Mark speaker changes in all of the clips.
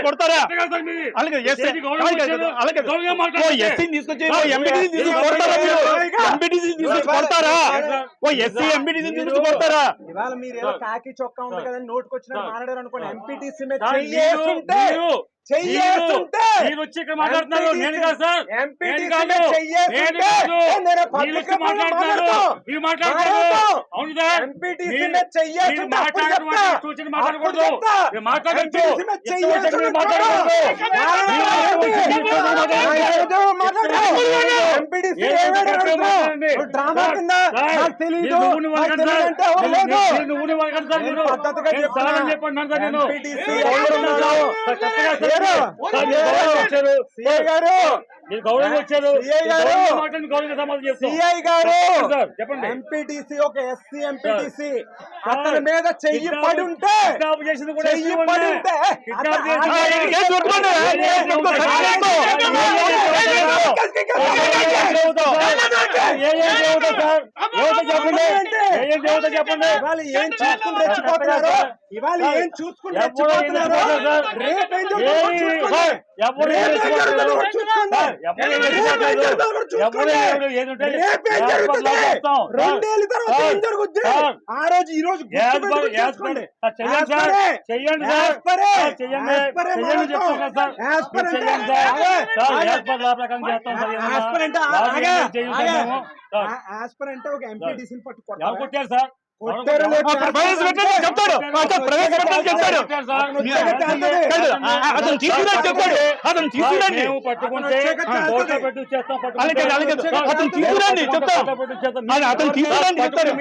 Speaker 1: కొడతారా అలాగే ఎస్సీ తీసుకొచ్చి ఎంపీటీసీ తీసుకొచ్చి కొడతారా? ఓ ఎస్సీ ఎంపీటీసీ తీసుకొచ్చి కొడతారా?
Speaker 2: ఇవాళ మీరు ఏదో కాకి చొక్కా ఉంది కదా నోటుకు వచ్చిన మాట్లాడారు అనుకోండి. ఎంపీటీసీ మీద
Speaker 1: మీరు వచ్చి ఇక్కడ మాట్లాడుతున్నారు, నేను కాదు సార్. అవును సార్, మాట్లాడకూడదు.
Speaker 2: ఎంపీటీసీ ఒక ఎస్సీ ఎంపీటీసీ అతని మీద చెయ్యి పడి ఉంటే చెప్పండి. ఇవాళ ఏం చూసుకుని రెచ్చిపోతున్నారు, ఇవాళ ఏం చూసుకుని రెచ్చిపోతున్నారు, రెండేళ్ళ తర్వాత ఏం జరుగుద్ది ఆ రోజు ఈ రోజు
Speaker 1: చెయ్యండి
Speaker 2: ఆస్పరెంట్ ఒక ఎంపీటీసీని
Speaker 1: కొట్టారు సార్.
Speaker 2: చెప్తాడు
Speaker 1: అతను తీసుకురాని చెప్పాడు. అతను తీసుకురాని అతను తీసుకురాని చెప్తారు.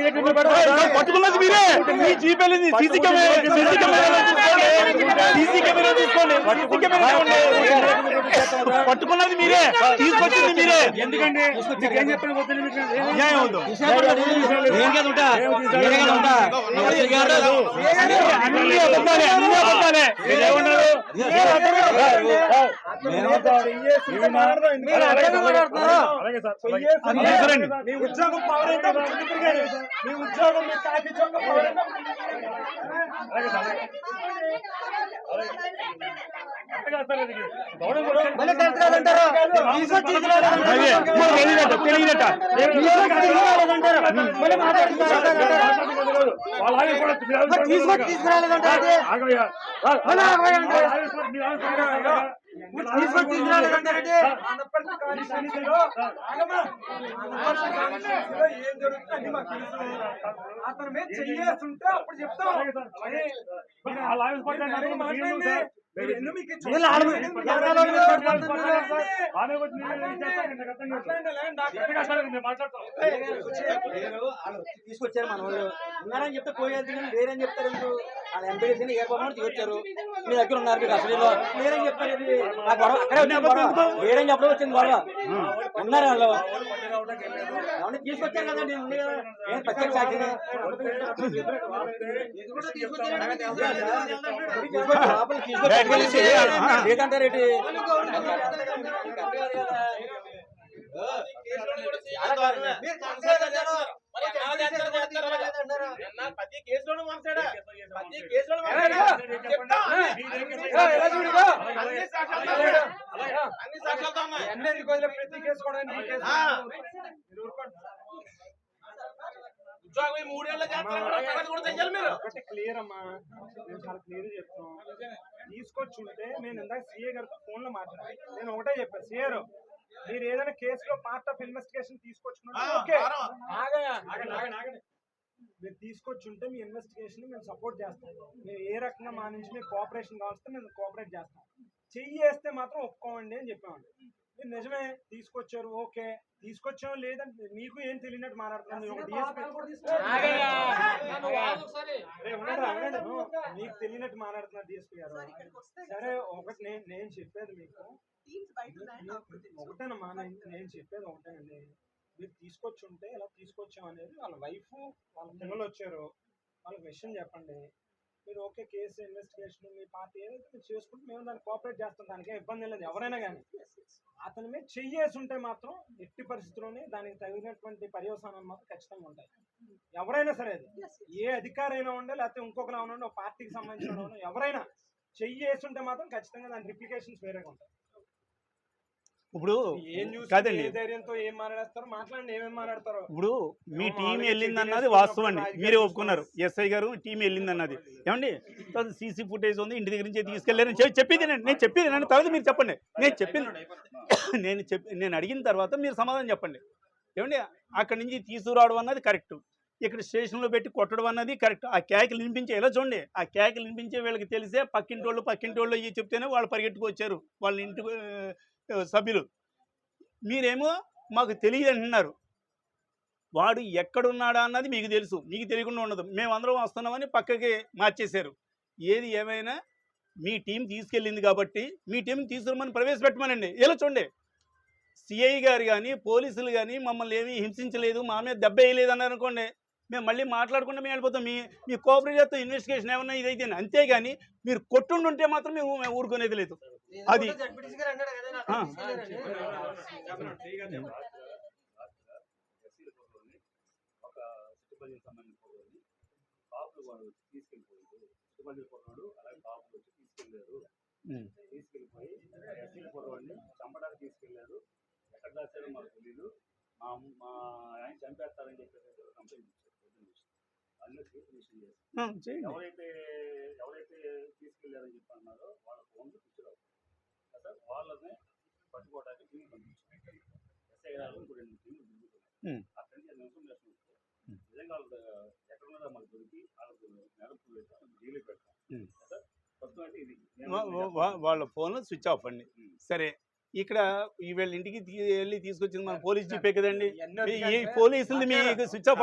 Speaker 1: పట్టుకున్నది మీరే. మీ జీప్ వెళ్ళింది. సీసీ కెమెరా తీసుకోండి. పట్టుకున్నది మీరే, తీసుకొచ్చింది మీరే.
Speaker 3: ఎందుకంటే ఏం చెప్పిన
Speaker 2: ఉద్యోగం పవర్ ఏంటో మీ ఉద్యోగం మీ కాకి చొక్క పవర్ ఏంటో ఏం జరుగుతుంది మాకు తెలుసు. అతని మీద చెయ్యేస్తుంటే అప్పుడు చెప్తాం.
Speaker 4: తీసుకొచ్చారు మన వాళ్ళు ఉన్నారని చెప్తే పోయేది, వేరేని చెప్తారు. వాళ్ళ ఎంపీడీసీని ఏర్పడమని తీసుకొచ్చారు. మీ దగ్గర ఉన్నారు, మీకు అసలు వేరేం చెప్తారు. ఆ గొడవ అక్కడే వచ్చింది, గొడవ వేరేం చెప్పడం వచ్చింది, గొడవ ఉన్నారు వాళ్ళు. ఏమన్నా తీసుకొచ్చారు కదండి, ఉంది కదా ప్రత్యేక సాక్షిని లేదంటారేంటి? కేసులో మనసాడా ప్రతి కేసు కూడా ఉద్యోగం 3 ఏళ్ళ క్లియర్ అమ్మా. నేను చాలా క్లియర్ చెప్తాను. తీసుకొచ్చుంటే నేను ఇందాక సీఏ గారితో ఫోన్ లో మాట్లాడాను. నేను ఒకటే చెప్పాను, సీఏ గారు మీరు ఏదైనా కేసులో పార్ట్ ఆఫ్ ఇన్వెస్టిగేషన్ తీసుకొచ్చుకుంటే మీరు తీసుకొచ్చుంటే మీ ఇన్వెస్టిగేషన్ మేము సపోర్ట్ చేస్తాం. మేము ఏ రకంగా మా నుంచి మీకు కోఆపరేషన్ కావాల్స్తే మేము కోఆపరేట్ చేస్తాం. చెయ్యి వేస్తే మాత్రం ఒప్పుకోమండి అని చెప్పామండి.
Speaker 2: నిజమే తీసుకొచ్చారు, ఓకే తీసుకొచ్చాం లేదంటే మీకు ఏం తెలియనట్టు మాట్లాడుతున్నాను. మీరు ఒక DSP మీకు తెలియనట్టు మాట్లాడుతున్నారు DSP గారు. సరే ఒకటి నేను చెప్పేది మీకు ఒకటేనమ్మా, నేను చెప్పేది ఒకటేనండి. మీరు తీసుకొచ్చి ఉంటే ఇలా తీసుకొచ్చాం అనేది వాళ్ళ వైఫ్ వాళ్ళ పిల్లలు వచ్చారు, వాళ్ళకి విషయం చెప్పండి. మీరు ఓకే కేసు ఇన్వెస్టిగేషన్ మీ పార్టీ ఏదైతే మీరు చేసుకుంటే మేము దాన్ని కోఆపరేట్ చేస్తాం, దానికే ఇబ్బంది లేదు. ఎవరైనా కానీ అతని మీద చెయ్యేసి ఉంటే మాత్రం ఎట్టి పరిస్థితుల్లోనే దానికి తగినటువంటి పర్యవసానాలు మాత్రం ఖచ్చితంగా ఉంటాయి. ఎవరైనా సరే అది ఏ అధికారైనా ఉండే లేకపోతే ఇంకొకలా ఉండే ఒక పార్టీకి సంబంధించిన ఎవరైనా చెయ్యేసి ఉంటే మాత్రం ఖచ్చితంగా దాని రిప్లికేషన్స్ వేరేగా ఉంటాయి.
Speaker 1: ఇప్పుడు
Speaker 2: ఏం చూసి
Speaker 1: కాదండి,
Speaker 2: ఏ ధైర్యంతో ఏం మాట్లాడతారో మాట్లాడండి, ఏమేమి మాట్లాడతారో.
Speaker 1: ఇప్పుడు మీ టీం వెళ్ళింది అన్నది వాస్తవం అండి, మీరే ఒప్పుకున్నారు. ఎస్ఐ గారు టీం వెళ్ళింది అన్నది ఏమండి, తర్వాత సీసీ ఫుటేజ్ ఉంది, ఇంటి దగ్గర నుంచి తీసుకెళ్లారని చెప్పింది నేను చెప్పింది నన్ను తర్వాత మీరు చెప్పండి. నేను అడిగిన తర్వాత మీరు సమాధానం చెప్పండి. ఏమండి అక్కడి నుంచి తీసుకురావడం అన్నది కరెక్ట్, ఇక్కడ స్టేషన్లో పెట్టి కొట్టడం అన్నది కరెక్ట్. ఆ కేకలు వినిపించే ఎలా చూడండి, ఆ కేకలు వినిపించే వీళ్ళకి తెలిసే పక్కింటోళ్ళు ఇవి చెప్తేనే వాళ్ళు పరిగెట్టుకు వచ్చారు వాళ్ళ ఇంటి సభ్యులు. మీరేమో మాకు తెలియదు అంటున్నారు. వాడు ఎక్కడున్నాడా అన్నది మీకు తెలుసు, మీకు తెలియకుండా ఉండదు. మేమందరం వస్తున్నామని పక్కకి మార్చేశారు. ఏది ఏమైనా మీ టీం తీసుకెళ్ళింది కాబట్టి మీ టీం తీసుకురమని ప్రవేశపెట్టమనండి. ఎలా చూడండి, సిఐ గారు కానీ పోలీసులు కానీ మమ్మల్ని ఏమీ హింసించలేదు, మా మీద దెబ్బ వేయలేదు అన్నారు అనుకోండి, మేము మళ్ళీ మాట్లాడుకుంటే మేము వెళ్ళిపోతాం. మీ కోఆపరేట్ చేస్తాం, ఇన్వెస్టిగేషన్ ఏమన్నా ఇదైతే. అంతేగాని మీరు కొట్టుండుంటే మాత్రం మేము ఊరుకునేది లేదు. అది
Speaker 3: తీసుకెళ్ళిపోయి ఎస్సీల కుర్రవాడిని చంపడానికి తీసుకెళ్లారు. ఎక్కడ దాచారో మాకు తెలీదు. మా ఆయన చంపేస్తారని చెప్పేసి కంప్లైంట్ ఇచ్చారు. అందులో కేసు చేశారు. ఎవరైతే తీసుకెళ్లారని చెప్పి అన్నారో వాళ్ళ ఫోన్లు పిచ్చిరావు కదా, వాళ్ళని పట్టుకోవడానికి టీం పంపించారు. ఎస్ఐ గారు ఇంకో 2 టీంలు దిగుతున్నారు. అక్కడి నుంచి ఇన్ఫర్మేషన్ వస్తే నిజంగా వాళ్ళు ఎక్కడ ఉన్నారో మాకు దొరికి వాళ్ళకు నెరపు జైలు పెడతాం కదా. ప్రస్తుతం అయితే ఇది
Speaker 1: వాళ్ళ ఫోన్ స్విచ్ ఆఫ్ అండి. సరే, ఇక్కడ వీళ్ళ ఇంటికి వెళ్ళి తీసుకొచ్చింది మన పోలీస్ జీపే కదండి. ఈ పోలీసులు మీకు స్విచ్ ఆఫ్